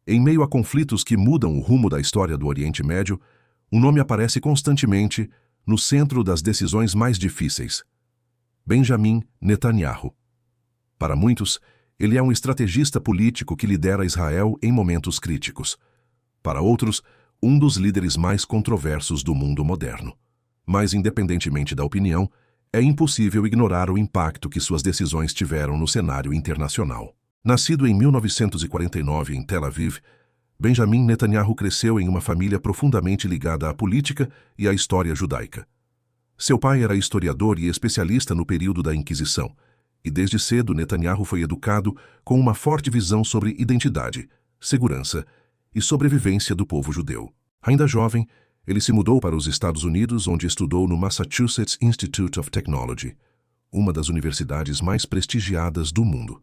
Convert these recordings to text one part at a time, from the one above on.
Em meio a conflitos que mudam o rumo da história do Oriente Médio, um nome aparece constantemente no centro das decisões mais difíceis: Benjamin Netanyahu. Para muitos, ele é um estrategista político que lidera Israel em momentos críticos. Para outros, um dos líderes mais controversos do mundo moderno. Mas, independentemente da opinião, é impossível ignorar o impacto que suas decisões tiveram no cenário internacional. Nascido em 1949 em Tel Aviv, Benjamin Netanyahu cresceu em uma família profundamente ligada à política e à história judaica. Seu pai era historiador e especialista no período da Inquisição, e desde cedo Netanyahu foi educado com uma forte visão sobre identidade, segurança e sobrevivência do povo judeu. Ainda jovem, ele se mudou para os Estados Unidos, onde estudou no Massachusetts Institute of Technology, uma das universidades mais prestigiadas do mundo.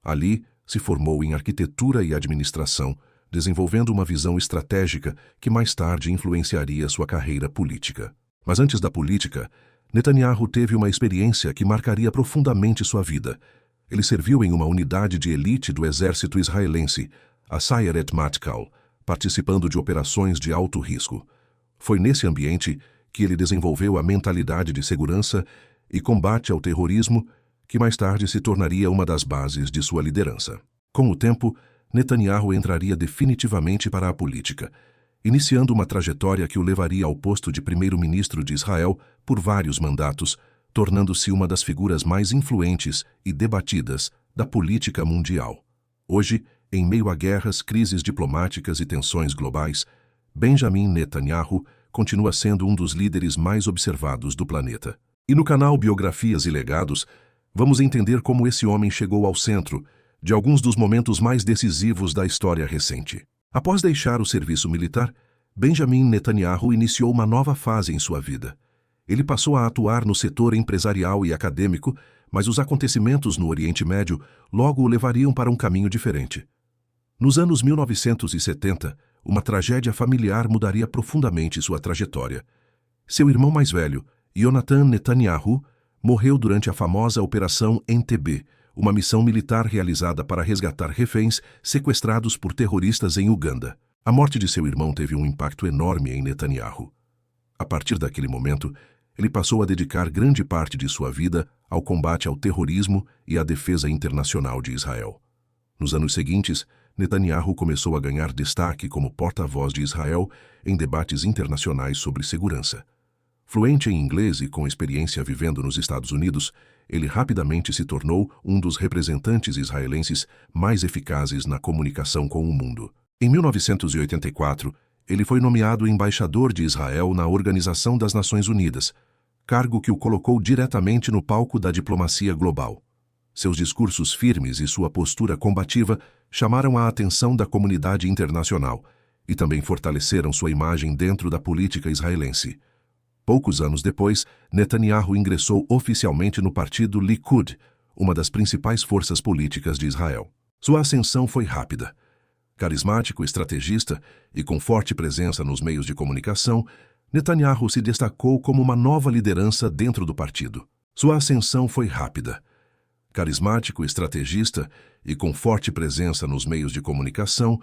Ali, se formou em arquitetura e administração, desenvolvendo uma visão estratégica que mais tarde influenciaria sua carreira política. Mas antes da política, Netanyahu teve uma experiência que marcaria profundamente sua vida. Ele serviu em uma unidade de elite do exército israelense, a Sayeret Matkal, participando de operações de alto risco. Foi nesse ambiente que ele desenvolveu a mentalidade de segurança e combate ao terrorismo, que mais tarde se tornaria uma das bases de sua liderança. Com o tempo, Netanyahu entraria definitivamente para a política, iniciando uma trajetória que o levaria ao posto de primeiro-ministro de Israel por vários mandatos, tornando-se uma das figuras mais influentes e debatidas da política mundial. Hoje, em meio a guerras, crises diplomáticas e tensões globais, Benjamin Netanyahu continua sendo um dos líderes mais observados do planeta. E no canal Biografias e Legados, vamos entender como esse homem chegou ao centro de alguns dos momentos mais decisivos da história recente. Após deixar o serviço militar, Benjamin Netanyahu iniciou uma nova fase em sua vida. Ele passou a atuar no setor empresarial e acadêmico, mas os acontecimentos no Oriente Médio logo o levariam para um caminho diferente. Nos anos 1970, uma tragédia familiar mudaria profundamente sua trajetória. Seu irmão mais velho, Yonatan Netanyahu, morreu durante a famosa Operação Entebbe, uma missão militar realizada para resgatar reféns sequestrados por terroristas em Uganda. A morte de seu irmão teve um impacto enorme em Netanyahu. A partir daquele momento, ele passou a dedicar grande parte de sua vida ao combate ao terrorismo e à defesa internacional de Israel. Nos anos seguintes, Netanyahu começou a ganhar destaque como porta-voz de Israel em debates internacionais sobre segurança. Fluente em inglês e com experiência vivendo nos Estados Unidos, ele rapidamente se tornou um dos representantes israelenses mais eficazes na comunicação com o mundo. Em 1984, ele foi nomeado embaixador de Israel na Organização das Nações Unidas, cargo que o colocou diretamente no palco da diplomacia global. Seus discursos firmes e sua postura combativa chamaram a atenção da comunidade internacional e também fortaleceram sua imagem dentro da política israelense. Poucos anos depois, Netanyahu ingressou oficialmente no partido Likud, uma das principais forças políticas de Israel. Sua ascensão foi rápida. Carismático, estrategista e com forte presença nos meios de comunicação, Netanyahu se destacou como uma nova liderança dentro do partido. Sua ascensão foi rápida. Carismático, estrategista e com forte presença nos meios de comunicação,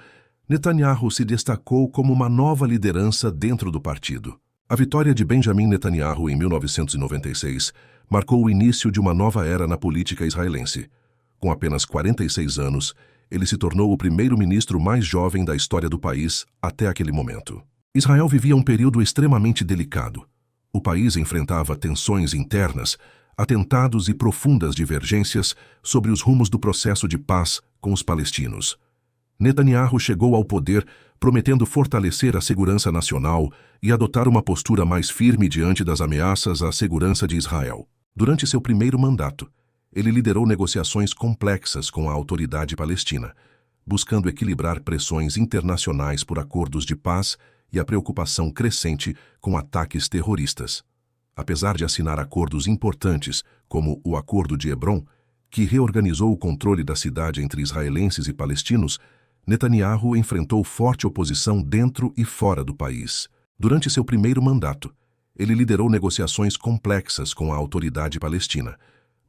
Netanyahu se destacou como uma nova liderança dentro do partido. A vitória de Benjamin Netanyahu em 1996 marcou o início de uma nova era na política israelense. Com apenas 46 anos, ele se tornou o primeiro-ministro mais jovem da história do país até aquele momento. Israel vivia um período extremamente delicado. O país enfrentava tensões internas, atentados e profundas divergências sobre os rumos do processo de paz com os palestinos. Netanyahu chegou ao poder prometendo fortalecer a segurança nacional e adotar uma postura mais firme diante das ameaças à segurança de Israel. Durante seu primeiro mandato, ele liderou negociações complexas com a autoridade palestina, buscando equilibrar pressões internacionais por acordos de paz e a preocupação crescente com ataques terroristas. Apesar de assinar acordos importantes, como o Acordo de Hebron, que reorganizou o controle da cidade entre israelenses e palestinos, Netanyahu enfrentou forte oposição dentro e fora do país. Durante seu primeiro mandato, ele liderou negociações complexas com a autoridade palestina,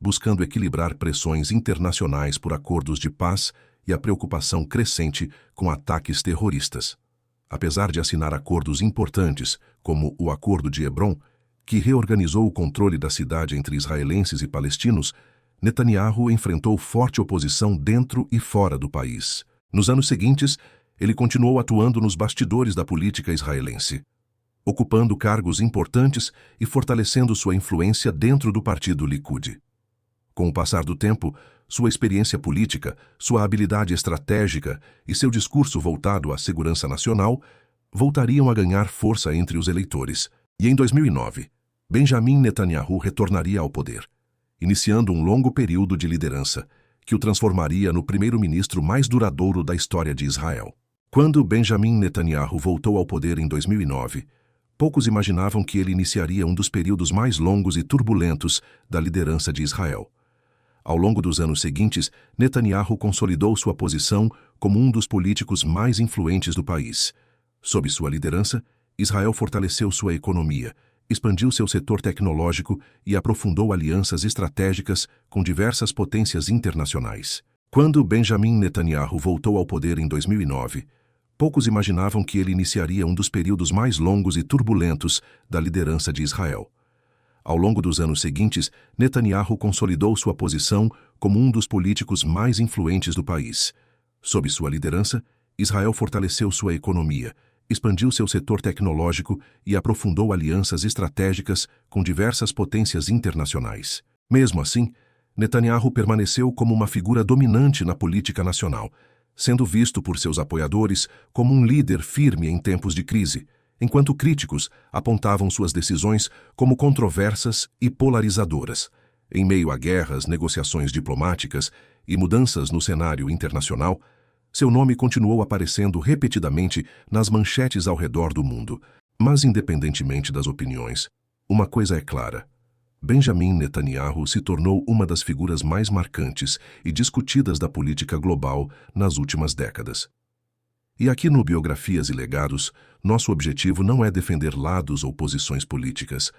buscando equilibrar pressões internacionais por acordos de paz e a preocupação crescente com ataques terroristas. Apesar de assinar acordos importantes, como o Acordo de Hebron, que reorganizou o controle da cidade entre israelenses e palestinos, Netanyahu enfrentou forte oposição dentro e fora do país. Nos anos seguintes, ele continuou atuando nos bastidores da política israelense, ocupando cargos importantes e fortalecendo sua influência dentro do partido Likud. Com o passar do tempo, sua experiência política, sua habilidade estratégica e seu discurso voltado à segurança nacional voltariam a ganhar força entre os eleitores. E em 2009, Benjamin Netanyahu retornaria ao poder, iniciando um longo período de liderança que o transformaria no primeiro-ministro mais duradouro da história de Israel. Quando Benjamin Netanyahu voltou ao poder em 2009, poucos imaginavam que ele iniciaria um dos períodos mais longos e turbulentos da liderança de Israel. Ao longo dos anos seguintes, Netanyahu consolidou sua posição como um dos políticos mais influentes do país. Sob sua liderança, Israel fortaleceu sua economia, expandiu seu setor tecnológico e aprofundou alianças estratégicas com diversas potências internacionais. Quando Benjamin Netanyahu voltou ao poder em 2009, poucos imaginavam que ele iniciaria um dos períodos mais longos e turbulentos da liderança de Israel. Ao longo dos anos seguintes, Netanyahu consolidou sua posição como um dos políticos mais influentes do país. Sob sua liderança, Israel fortaleceu sua economia, expandiu seu setor tecnológico e aprofundou alianças estratégicas com diversas potências internacionais. Mesmo assim, Netanyahu permaneceu como uma figura dominante na política nacional, sendo visto por seus apoiadores como um líder firme em tempos de crise, enquanto críticos apontavam suas decisões como controversas e polarizadoras. Em meio a guerras, negociações diplomáticas e mudanças no cenário internacional, seu nome continuou aparecendo repetidamente nas manchetes ao redor do mundo. Mas, independentemente das opiniões, uma coisa é clara: Benjamin Netanyahu se tornou uma das figuras mais marcantes e discutidas da política global nas últimas décadas. E aqui no Biografias e Legados, nosso objetivo não é defender lados ou posições políticas.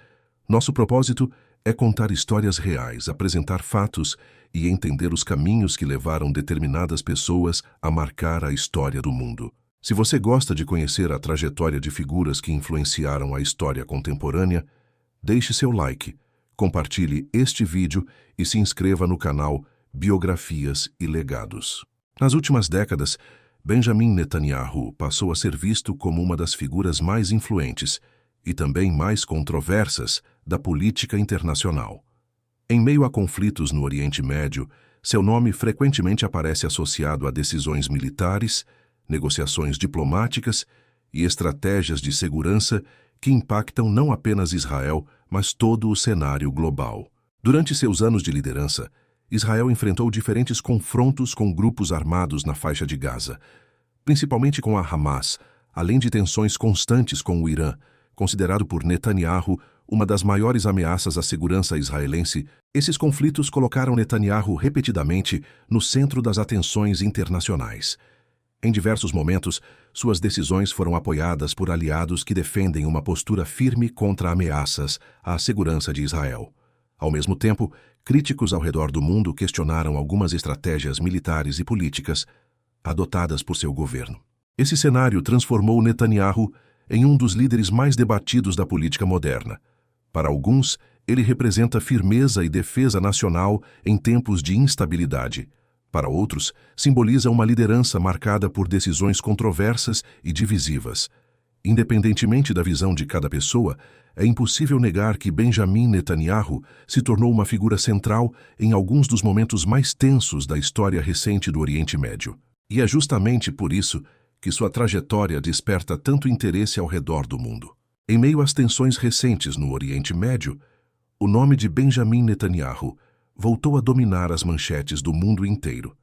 Nosso propósito é contar histórias reais, apresentar fatos e entender os caminhos que levaram determinadas pessoas a marcar a história do mundo. Se você gosta de conhecer a trajetória de figuras que influenciaram a história contemporânea, deixe seu like, compartilhe este vídeo e se inscreva no canal Biografias e Legados. Nas últimas décadas, Benjamin Netanyahu passou a ser visto como uma das figuras mais influentes e também mais controversas da política internacional. Em meio a conflitos no Oriente Médio, seu nome frequentemente aparece associado a decisões militares, negociações diplomáticas e estratégias de segurança que impactam não apenas Israel, mas todo o cenário global. Durante seus anos de liderança, Israel enfrentou diferentes confrontos com grupos armados na faixa de Gaza, principalmente com a Hamas, além de tensões constantes com o Irã, considerado por Netanyahu uma das maiores ameaças à segurança israelense. Esses conflitos colocaram Netanyahu repetidamente no centro das atenções internacionais. Em diversos momentos, suas decisões foram apoiadas por aliados que defendem uma postura firme contra ameaças à segurança de Israel. Ao mesmo tempo, críticos ao redor do mundo questionaram algumas estratégias militares e políticas adotadas por seu governo. Esse cenário transformou Netanyahu em um dos líderes mais debatidos da política moderna. Para alguns, ele representa firmeza e defesa nacional em tempos de instabilidade. Para outros, simboliza uma liderança marcada por decisões controversas e divisivas. Independentemente da visão de cada pessoa, é impossível negar que Benjamin Netanyahu se tornou uma figura central em alguns dos momentos mais tensos da história recente do Oriente Médio. E é justamente por isso que sua trajetória desperta tanto interesse ao redor do mundo. Em meio às tensões recentes no Oriente Médio, o nome de Benjamin Netanyahu voltou a dominar as manchetes do mundo inteiro.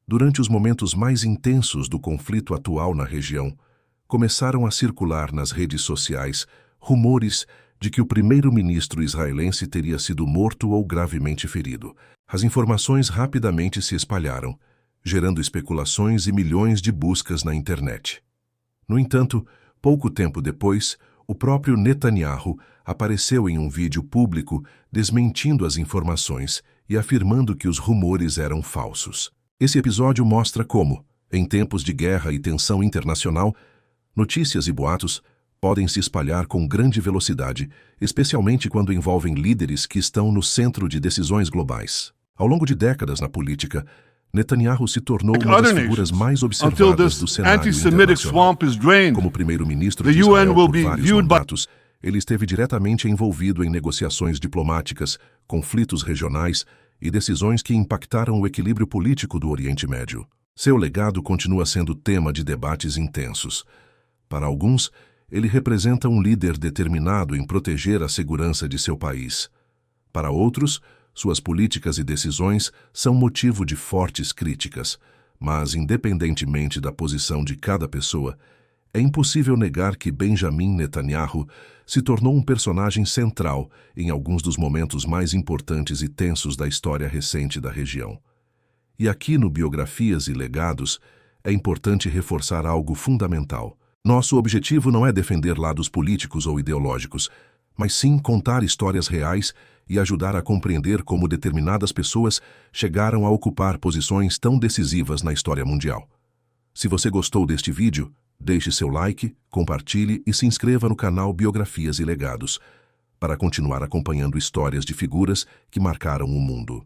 Durante os momentos mais intensos do conflito atual na região, começaram a circular nas redes sociais rumores de que o primeiro-ministro israelense teria sido morto ou gravemente ferido. As informações rapidamente se espalharam, gerando especulações e milhões de buscas na internet. No entanto, pouco tempo depois, o próprio Netanyahu apareceu em um vídeo público desmentindo as informações e afirmando que os rumores eram falsos. Esse episódio mostra como, em tempos de guerra e tensão internacional, notícias e boatos podem se espalhar com grande velocidade, especialmente quando envolvem líderes que estão no centro de decisões globais. Ao longo de décadas na política, Netanyahu se tornou uma das figuras mais observadas do cenário internacional. Como primeiro-ministro de Israel por vários mandatos, ele esteve diretamente envolvido em negociações diplomáticas, conflitos regionais e decisões que impactaram o equilíbrio político do Oriente Médio. Seu legado continua sendo tema de debates intensos. Para alguns, ele representa um líder determinado em proteger a segurança de seu país. Para outros, suas políticas e decisões são motivo de fortes críticas, mas, independentemente da posição de cada pessoa, é impossível negar que Benjamin Netanyahu se tornou um personagem central em alguns dos momentos mais importantes e tensos da história recente da região. E aqui no Biografias e Legados, é importante reforçar algo fundamental. Nosso objetivo não é defender lados políticos ou ideológicos, mas sim contar histórias reais e ajudar a compreender como determinadas pessoas chegaram a ocupar posições tão decisivas na história mundial. Se você gostou deste vídeo, deixe seu like, compartilhe e se inscreva no canal Biografias e Legados para continuar acompanhando histórias de figuras que marcaram o mundo.